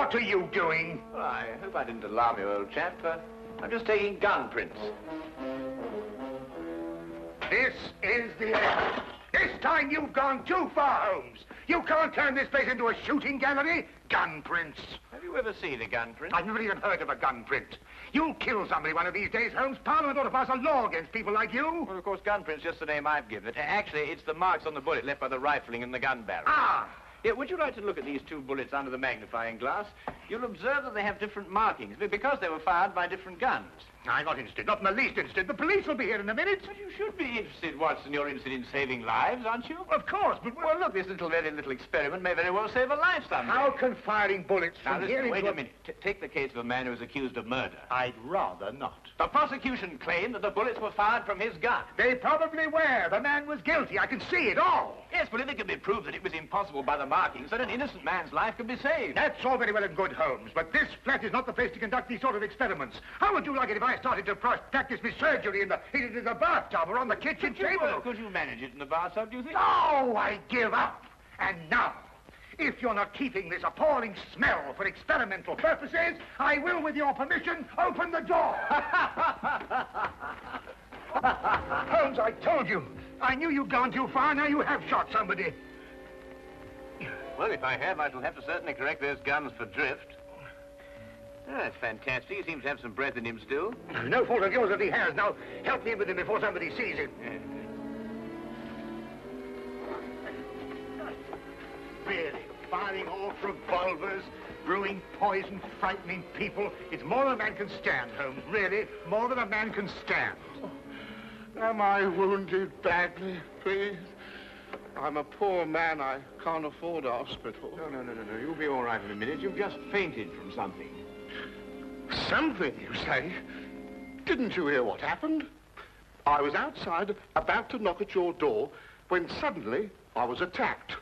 What are you doing? Well, I hope I didn't alarm you, old chap. I'm just taking gun prints. This is the end. This time you've gone too far, Holmes. You can't turn this place into a shooting gallery. Gun prints. Have you ever seen a gun print? I've never even heard of a gun print. You'll kill somebody one of these days, Holmes. Parliament ought to pass a law against people like you. Well, of course, gun print's just the name I've given it. Actually, it's the marks on the bullet left by the rifling in the gun barrel. Ah! Yeah, would you like to look at these two bullets under the magnifying glass? You'll observe that they have different markings because they were fired by different guns. I'm not interested, not in the least interested. The police will be here in a minute. But you should be interested, Watson. You're interested in saving lives, aren't you? Of course, but... Well, look, this very little experiment may very well save a life someday. How can firing bullets from here into... Wait a minute. Take the case of a man who is accused of murder. I'd rather not. The prosecution claimed that the bullets were fired from his gun. They probably were. The man was guilty. I can see it all. Yes, but if it can be proved that it was impossible by the markings, then an innocent man's life could be saved. That's all very well and good, Holmes, but this flat is not the place to conduct these sort of experiments. How would you like it if I started to practice my surgery in the bathtub or on the kitchen table? Could you manage it in the bathtub, do you think? No, I give up. And now, if you're not keeping this appalling smell for experimental purposes, I will, with your permission, open the door. Holmes, I told you. I knew you'd gone too far. Now you have shot somebody. Well, if I have, I shall have to certainly correct those guns for drift. Oh, that's fantastic. He seems to have some breath in him still. No fault of yours if he has. Now, help me with him before somebody sees him. Really, firing off revolvers, brewing poison, frightening people. It's more than a man can stand, Holmes. Really, more than a man can stand. Am I wounded badly, please? I'm a poor man. I can't afford a hospital. No. You'll be all right in a minute. You've just fainted from something. Something, you say? Didn't you hear what happened? I was outside, about to knock at your door, when suddenly I was attacked.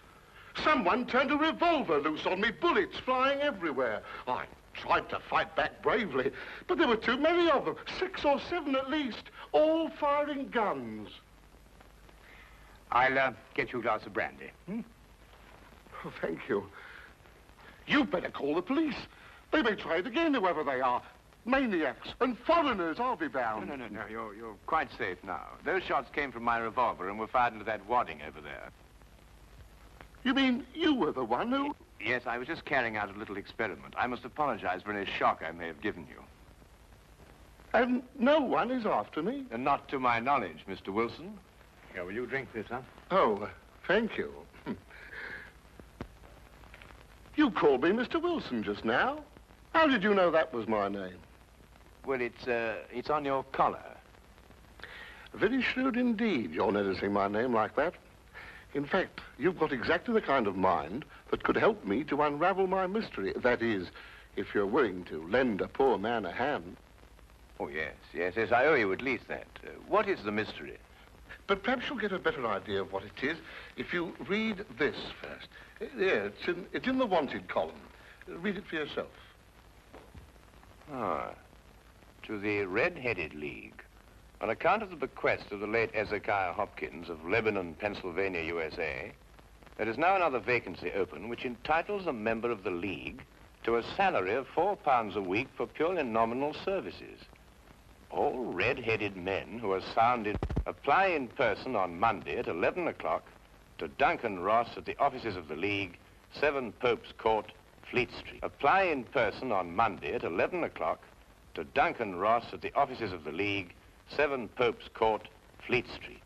Someone turned a revolver loose on me, bullets flying everywhere. I tried to fight back bravely, but there were too many of them, 6 or 7 at least, all firing guns. I'll get you a glass of brandy. Oh, thank you. You'd better call the police. They may try it again, whoever they are. Maniacs and foreigners, I'll be bound. No. You're quite safe now. Those shots came from my revolver and were fired into that wadding over there. You mean you were the one who... Yes, I was just carrying out a little experiment. I must apologize for any shock I may have given you. And no one is after me? And not to my knowledge, Mr. Wilson. Here, will you drink this, huh? Oh, thank you. You called me Mr. Wilson just now. How did you know that was my name? Well, it's on your collar. Very shrewd indeed, you're noticing my name like that. In fact, you've got exactly the kind of mind that could help me to unravel my mystery. That is, if you're willing to lend a poor man a hand. Oh, yes, I owe you at least that. What is the mystery? But perhaps you'll get a better idea of what it is if you read this first. Yeah, it's in the wanted column. Read it for yourself. Ah, to the Red-Headed League. On account of the bequest of the late Ezekiah Hopkins of Lebanon, Pennsylvania, USA, there is now another vacancy open which entitles a member of the League to a salary of £4 a week for purely nominal services. All red-headed men who are sound in... Apply in person on Monday at 11 o'clock to Duncan Ross at the offices of the League, 7 Pope's Court, Fleet Street. Apply in person on Monday at 11 o'clock to Duncan Ross at the offices of the League, 7 Pope's Court, Fleet Street.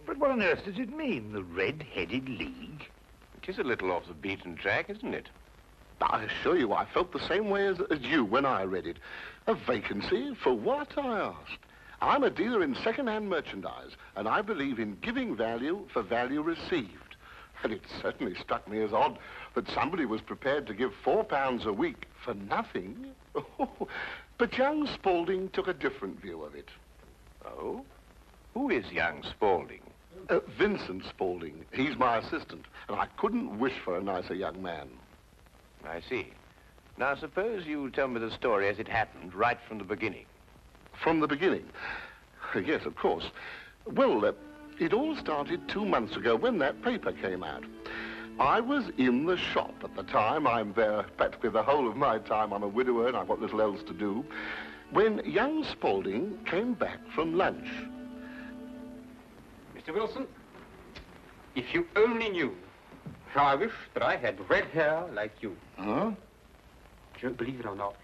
But what on earth does it mean, the Red-Headed League? It is a little off the beaten track, isn't it? I assure you, I felt the same way as you when I read it. A vacancy? For what, I asked. I'm a dealer in second-hand merchandise, and I believe in giving value for value received. And it certainly struck me as odd that somebody was prepared to give £4 a week for nothing. But young Spaulding took a different view of it. Oh? Who is young Spaulding? Vincent Spaulding. He's my assistant, and I couldn't wish for a nicer young man. I see. Now, suppose you tell me the story as it happened, right from the beginning. From the beginning? Yes, of course. Well, it all started 2 months ago when that paper came out. I was in the shop at the time. I'm there practically the whole of my time. I'm a widower and I've got little else to do. When young Spaulding came back from lunch. Mr. Wilson, if you only knew how I wish that I had red hair like you. Huh? Don't believe it or not,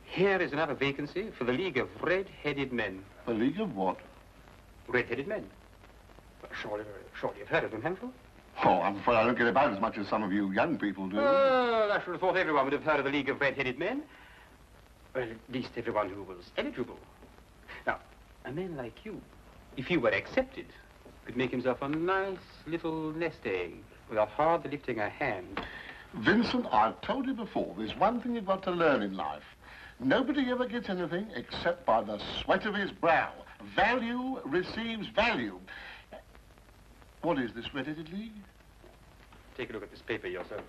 here is another vacancy for the League of Red-Headed Men. A league of what? Red-Headed Men. Well, surely you've heard of them, haven't you? Oh, I'm afraid I don't get about as much as some of you young people do. Well, I should have thought everyone would have heard of the League of Red-Headed Men. Well, at least everyone who was eligible. Now, a man like you, if he were accepted, could make himself a nice little nest egg without hardly lifting a hand. Vincent, I've told you before, there's one thing you've got to learn in life. Nobody ever gets anything except by the sweat of his brow. Value receives value. What is this Red-Headed League? Take a look at this paper yourself.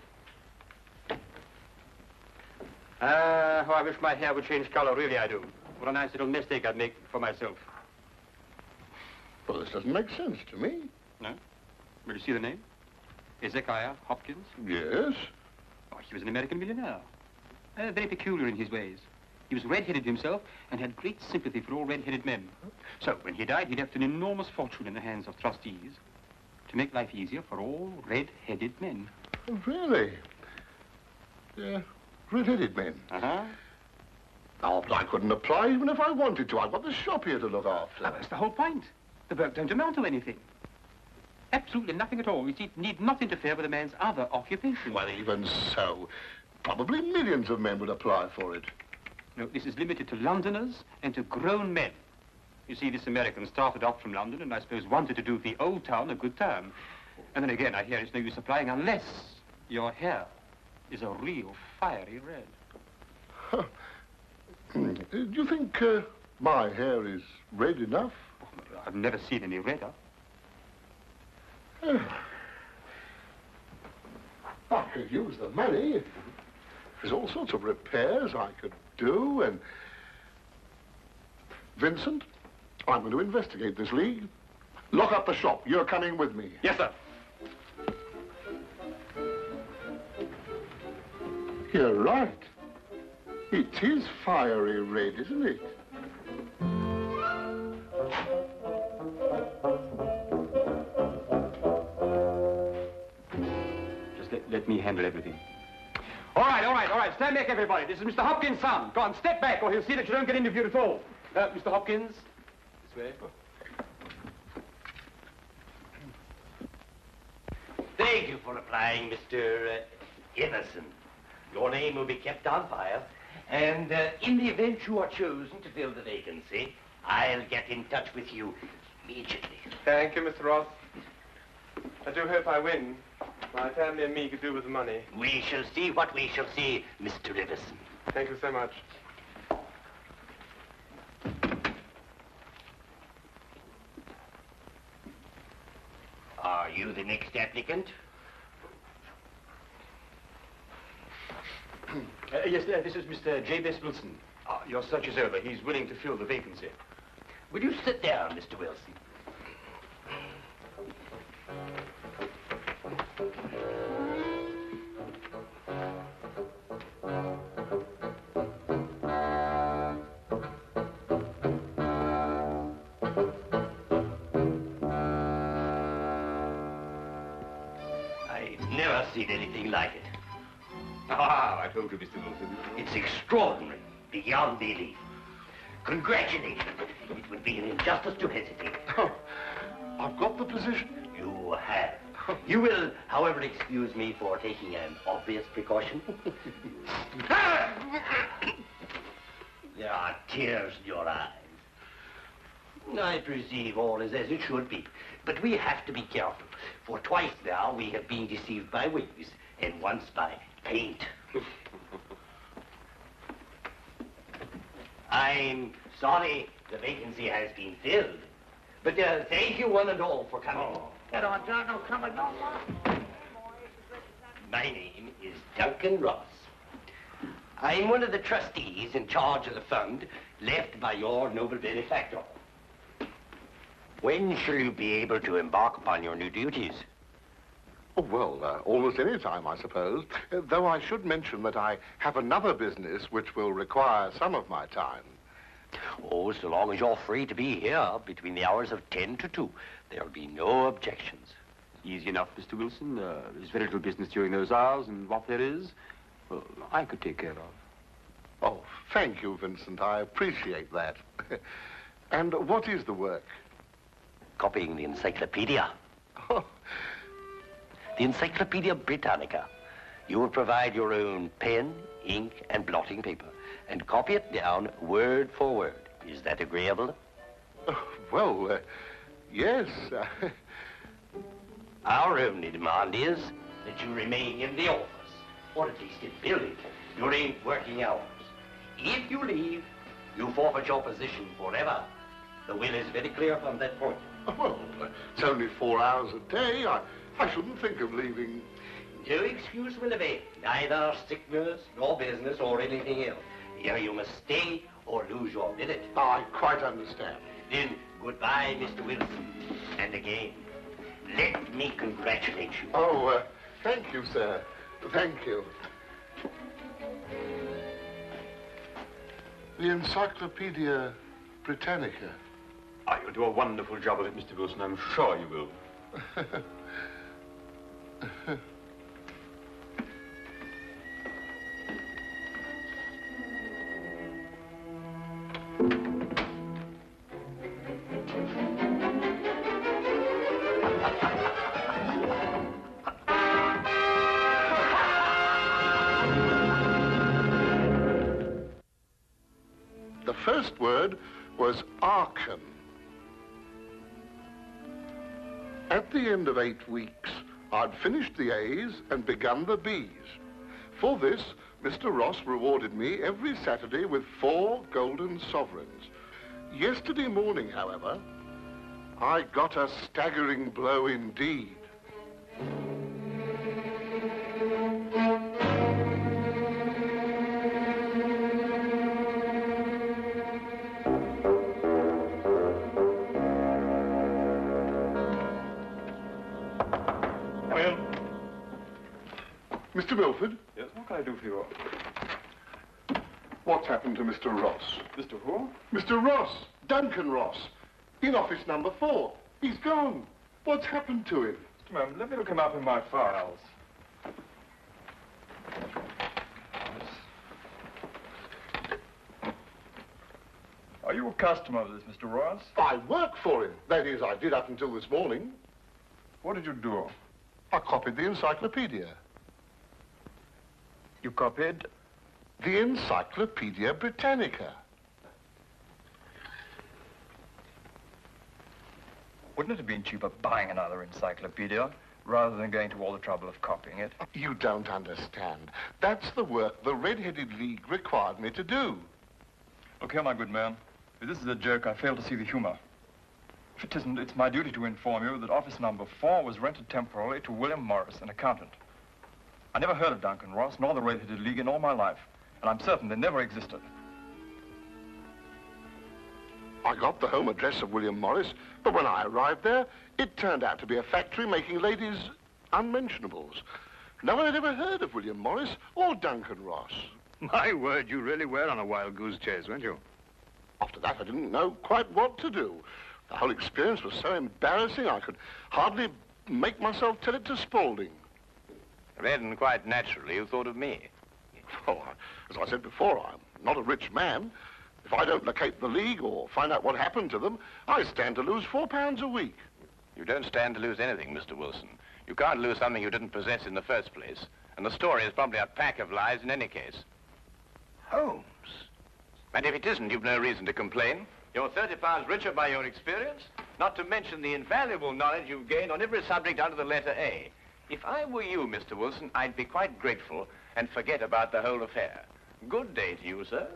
How I wish my hair would change color, really I do. What a nice little nest egg I'd make for myself. Well, this doesn't make sense to me. No? Will you see the name? Hezekiah Hopkins? Yes. Oh, he was an American millionaire. Very peculiar in his ways. He was red-headed himself and had great sympathy for all red-headed men. So, when he died, he left an enormous fortune in the hands of trustees to make life easier for all red-headed men. Oh, really? Yeah, red-headed men. Uh-huh. Oh, but I couldn't apply even if I wanted to. I've got the shop here to look after. Well, that's the whole point. The work don't amount to anything. Absolutely nothing at all. It need not interfere with a man's other occupation. Well, even so, probably millions of men would apply for it. No, this is limited to Londoners and to grown men. You see, this American started off from London and I suppose wanted to do the old town a good turn. And then again, I hear it's no use applying unless your hair is a real fiery red. Huh. Do you think my hair is red enough? Oh, I've never seen any redder. I could use the money. There's all sorts of repairs I could do, and... Vincent, I'm going to investigate this league. Lock up the shop. You're coming with me. Yes, sir. You're right. It is fiery red, isn't it? Let me handle everything. All right. Stand back, everybody. This is Mr. Hopkins' son. Go on, step back, or he'll see that you don't get interviewed at all. Mr. Hopkins, this way. Thank you for applying, Mr. Emerson. Your name will be kept on file, and in the event you are chosen to fill the vacancy, I'll get in touch with you immediately. Thank you, Mr. Ross. I do hope I win. My family and me could do with the money. We shall see what we shall see, Mr. Iverson. Thank you so much. Are you the next applicant? Yes, this is Mr. J.B.S. Wilson. Your search is over. He's willing to fill the vacancy. Will you sit down, Mr. Wilson? I've never seen anything like it. I told you, Mr. Wilson. It's extraordinary, beyond belief. Congratulations. It would be an injustice to hesitate. Oh, I've got the position. You have. You will, however, excuse me for taking an obvious precaution. There are tears in your eyes. I perceive all is as it should be, but we have to be careful, for twice now we have been deceived by wigs, and once by paint. I'm sorry the vacancy has been filled, but thank you one and all for coming. Get on, John, no, come on. My name is Duncan Ross. I'm one of the trustees in charge of the fund left by your noble benefactor. When shall you be able to embark upon your new duties? Oh, well, almost any time, I suppose. Though I should mention that I have another business which will require some of my time. Oh, so long as you're free to be here between the hours of 10 to 2, there'll be no objections. Easy enough, Mr. Wilson. There's very little business during those hours, and what there is, well, I could take care of. Oh, thank you, Vincent. I appreciate that. And what is the work? Copying the encyclopedia. Oh, The Encyclopedia Britannica. You will provide your own pen, ink, and blotting paper, and copy it down word for word. Is that agreeable? well, yes. Our only demand is that you remain in the office, or at least in building, during working hours. If you leave, you forfeit your position forever. The will is very clear from that point. Well, it's only 4 hours a day. I shouldn't think of leaving. No excuse will avail, neither sickness, nor business, or anything else. Here you must stay or lose your billet. I quite understand. Then, goodbye, Mr. Wilson. And again, let me congratulate you. Oh, thank you, sir. Thank you. The Encyclopedia Britannica. Ah, you'll do a wonderful job of it, Mr. Wilson. I'm sure you will. The first word was Arkan. At the end of 8 weeks, I'd finished the A's and begun the B's. For this, Mr. Ross rewarded me every Saturday with 4 golden sovereigns. Yesterday morning, however, I got a staggering blow indeed. Mr. Milford? Yes, what can I do for you? What's happened to Mr. Ross? Mr. Who? Mr. Ross, Duncan Ross, in office number 4. He's gone. What's happened to him? Just a moment, let me look him up in my files. Are you a customer of this, Mr. Ross? I work for him. That is, I did up until this morning. What did you do? I copied the encyclopedia. You copied? The Encyclopedia Britannica. Wouldn't it have been cheaper buying another encyclopedia rather than going to all the trouble of copying it? You don't understand. That's the work the Red-Headed League required me to do. Look here, my good man. If this is a joke, I fail to see the humor. If it isn't, it's my duty to inform you that office number 4 was rented temporarily to William Morris, an accountant. I never heard of Duncan Ross, nor the Red-Headed League in all my life, and I'm certain they never existed. I got the home address of William Morris, but when I arrived there, it turned out to be a factory making ladies' unmentionables. No one had ever heard of William Morris or Duncan Ross. My word, you really were on a wild goose chase, weren't you? After that, I didn't know quite what to do. The whole experience was so embarrassing, I could hardly make myself tell it to Spaulding. Then, quite naturally, you thought of me. Oh, as I said before, I'm not a rich man. If I don't locate the League or find out what happened to them, I stand to lose £4 a week. You don't stand to lose anything, Mr. Wilson. You can't lose something you didn't possess in the first place. And the story is probably a pack of lies in any case. Holmes. And if it isn't, you've no reason to complain. You're £30 richer by your experience, not to mention the invaluable knowledge you've gained on every subject under the letter A. If I were you, Mr. Wilson, I'd be quite grateful and forget about the whole affair. Good day to you, sir.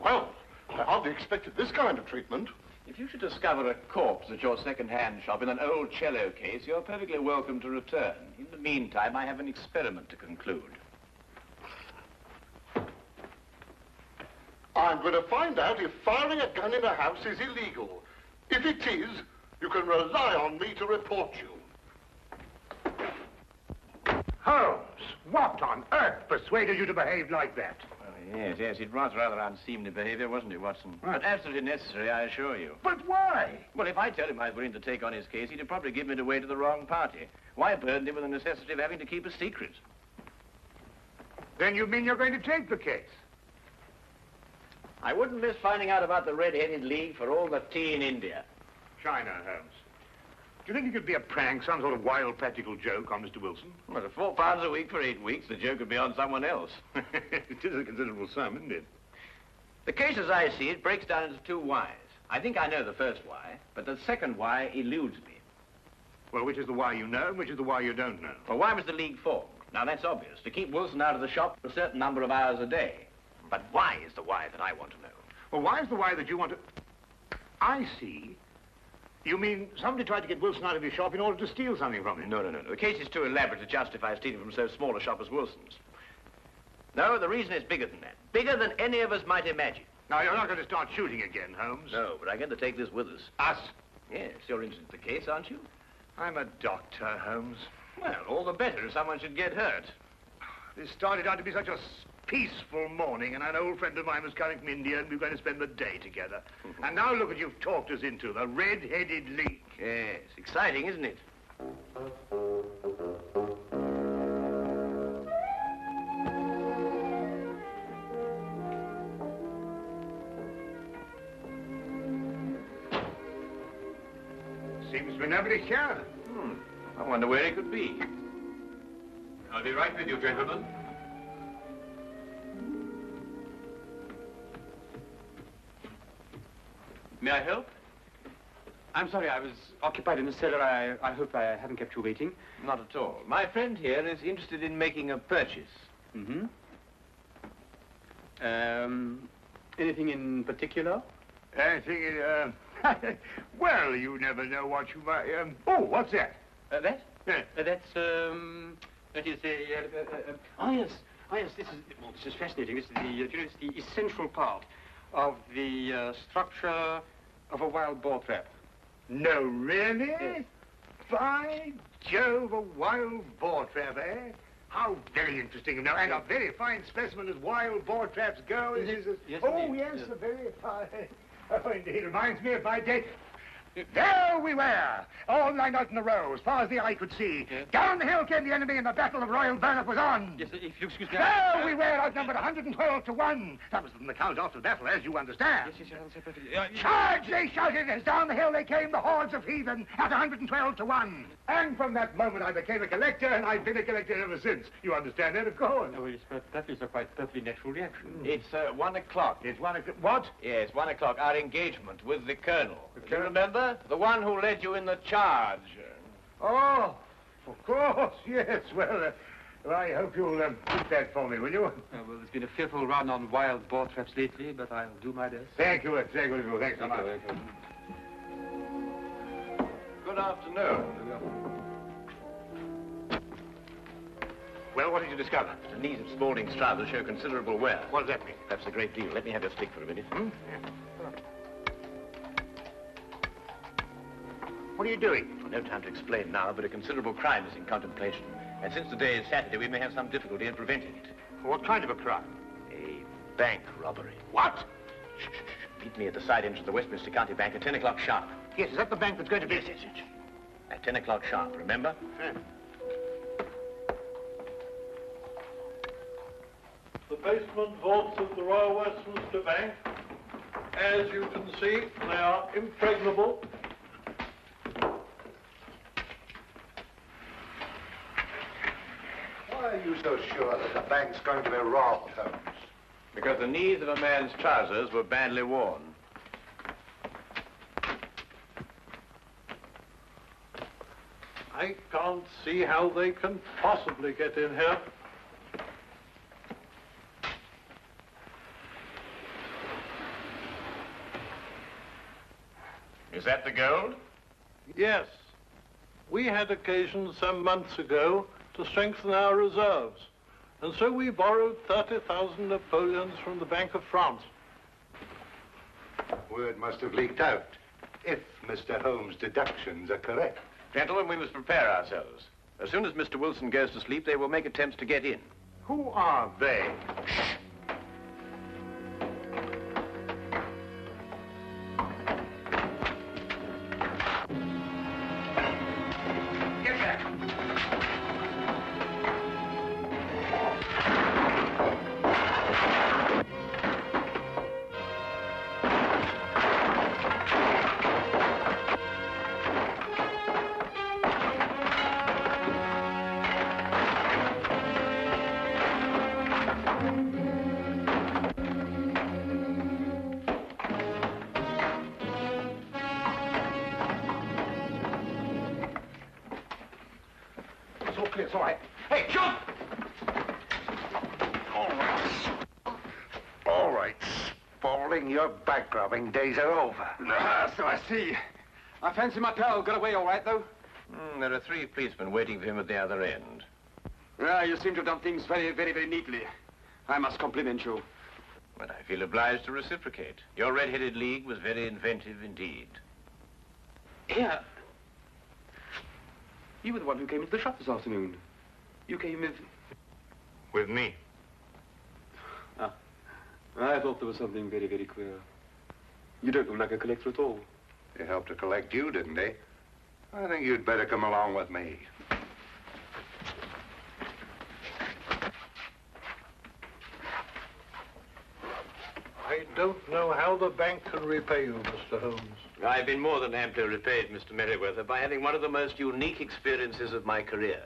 Well, I hardly expected this kind of treatment. If you should discover a corpse at your second-hand shop in an old cello case, you're perfectly welcome to return. In the meantime, I have an experiment to conclude. I'm going to find out if firing a gun in a house is illegal. If it is, you can rely on me to report you. Holmes, what on earth persuaded you to behave like that? Well, yes, it was rather unseemly behavior, wasn't it, Watson? Right. But absolutely necessary, I assure you. But why? Well, if I tell him I was willing to take on his case, he'd probably give me away to the wrong party. Why burden him with the necessity of having to keep a secret? Then you mean you're going to take the case? I wouldn't miss finding out about the Red-Headed League for all the tea in India. China, Holmes. Do you think it could be a prank, some sort of wild practical joke on Mr. Wilson? Well, at £4 a week for 8 weeks, the joke would be on someone else. It is a considerable sum, isn't it? The case, as I see it, breaks down into two whys. I think I know the first why, but the second why eludes me. Well, which is the why you know and which is the why you don't know? Well, why was the League formed? Now, that's obvious. To keep Wilson out of the shop for a certain number of hours a day. But why is the why that I want to know? Well, why is the why that you want to... I see. You mean somebody tried to get Wilson out of his shop in order to steal something from him? No. The case is too elaborate to justify stealing from so small a shop as Wilson's. No, the reason is bigger than that. Bigger than any of us might imagine. Now, you're not going to start shooting again, Holmes. No, but I'm going to take this with us. Us? Yes, you're interested in the case, aren't you? I'm a doctor, Holmes. Well, all the better if someone should get hurt. This started out to be such a peaceful morning, and an old friend of mine was coming from India, and we were going to spend the day together. And now look what you've talked us into, the Red-Headed League. Yes, exciting, isn't it? Seems to be nobody here. I wonder where he could be. I'll be right with you, gentlemen. May I help? I'm sorry, I was occupied in the cellar. I hope I haven't kept you waiting. Not at all. My friend here is interested in making a purchase. Mm-hmm. Anything in particular? I think well, you never know what you might... Oh, what's that? That? Yeah. That is a... Oh, yes, this is fascinating. This is the essential part of the structure of a wild boar trap. No, really? Yes. By Jove, a wild boar trap, eh? How very interesting. No, and a very fine specimen as wild boar traps go. Yes, oh, indeed. yes, a very fine... Oh, indeed, reminds me of my day. There we were, all lined out in a row, as far as the eye could see. Yes. Down the hill came the enemy, and the Battle of Royal Burnop was on. Yes, if you excuse me... There we were, outnumbered 112 to 1. That was from the count after the battle, as you understand. Yes, I'll say perfectly. Charge, they shouted, as down the hill they came, the hordes of heathen, at 112 to 1. And from that moment I became a collector, and I've been a collector ever since. You understand that, of course. Oh, yes, but that is a quite perfectly natural reaction. It's 1 o'clock. It's 1 o'clock. What? Yes, 1 o'clock. Our engagement with the Colonel. The Do you Colonel? remember? The one who led you in the charge. Oh, of course, yes. Well, I hope you'll keep that for me, will you? Well, there's been a fearful run on wild boar traps lately, but I'll do my best. Thank you, thank you. Thanks so much. Good afternoon. Well, what did you discover? The knees of Spaulding's trousers show considerable wear. What does that mean? That's a great deal. Let me have your stick for a minute. Yeah. What are you doing? Well, no time to explain now, but a considerable crime is in contemplation. And since today is Saturday, we may have some difficulty in preventing it. What kind of a crime? A bank robbery. What? Shh. Meet me at the side entrance of the Westminster County Bank at 10 o'clock sharp. Yes, is that the bank that's going to be... Yes. At 10 o'clock sharp, remember? Yeah. The basement vaults of the Royal Westminster Bank, as you can see, they are impregnable. Why are you so sure that the bank's going to be robbed, Holmes? Because the knees of a man's trousers were badly worn. I can't see how they can possibly get in here. Is that the gold? Yes. We had occasion some months ago to strengthen our reserves, and so we borrowed 30,000 Napoleons from the Bank of France. Word must have leaked out, if Mr. Holmes' deductions are correct. Gentlemen, we must prepare ourselves. As soon as Mr. Wilson goes to sleep, they will make attempts to get in. Who are they? Get back. It's all right. Hey, jump! All right. All right, Spaulding, your bank-robbing days are over. So I see. I fancy my pal got away all right, though. There are 3 policemen waiting for him at the other end. You seem to have done things very, very, very neatly. I must compliment you. But I feel obliged to reciprocate. Your red-headed league was very inventive indeed. Here. You were the one who came into the shop this afternoon. You came with... With me. Ah. I thought there was something very, very queer. You don't look like a collector at all. They helped to collect you, didn't they? I think you'd better come along with me. I don't know how the bank can repay you, Mr. Holmes. I've been more than amply repaid, Mr. Merriweather, by having one of the most unique experiences of my career.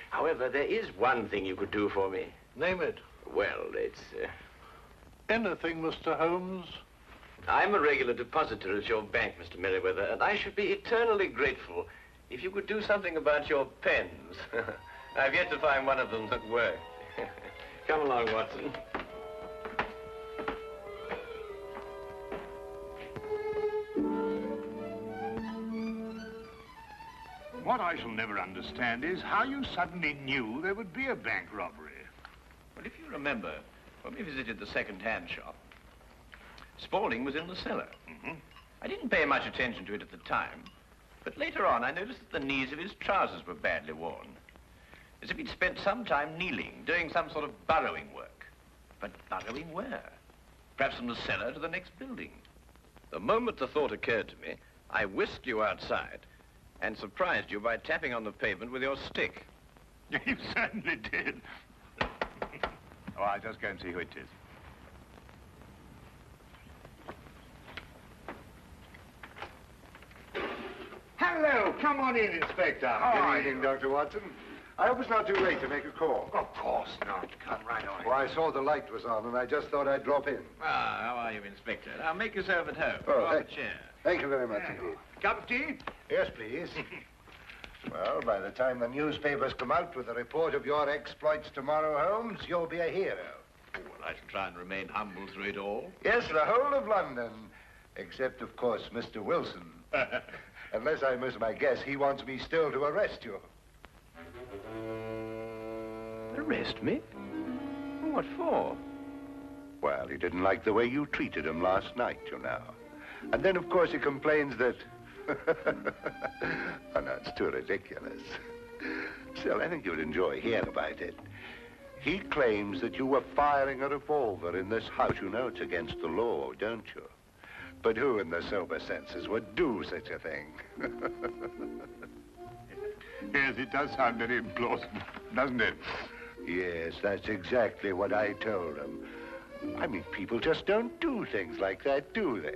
However, there is one thing you could do for me. Name it. Well, it's... Anything, Mr. Holmes. I'm a regular depositor at your bank, Mr. Merriweather, and I should be eternally grateful if you could do something about your pens. I've yet to find one of them that worked. Come along, Watson. What I shall never understand is how you suddenly knew there would be a bank robbery. Well, if you remember, when we visited the second-hand shop, Spaulding was in the cellar. I didn't pay much attention to it at the time, but later on I noticed that the knees of his trousers were badly worn, as if he'd spent some time kneeling, doing some sort of burrowing work. But burrowing where? Perhaps from the cellar to the next building. The moment the thought occurred to me, I whisked you outside and surprised you by tapping on the pavement with your stick. You certainly did. Oh, I'll just go and see who it is. Hello, come on in, Inspector. How are you? Dr. Watson. I hope it's not too late to make a call. Of course not. Come right on. Well, I saw the light was on, and I just thought I'd drop in. Ah, how are you, Inspector? Now, make yourself at home. Oh, Draw up a chair. Thank you very much indeed. Cup of tea? Yes, please. Well, by the time the newspapers come out with a report of your exploits tomorrow, Holmes, you'll be a hero. Oh, well, I shall try and remain humble through it all. Yes, the whole of London, except, of course, Mr. Wilson. Unless I miss my guess, he wants me still to arrest you. Arrest me? What for? Well, he didn't like the way you treated him last night, you know. And then, of course, he complains that... Oh, no, it's too ridiculous. Still, I think you'd enjoy hearing about it. He claims that you were firing a revolver in this house. You know it's against the law, don't you? But who in their sober senses would do such a thing? Yes, it does sound very implausible, doesn't it? Yes, that's exactly what I told him. I mean, people just don't do things like that, do they?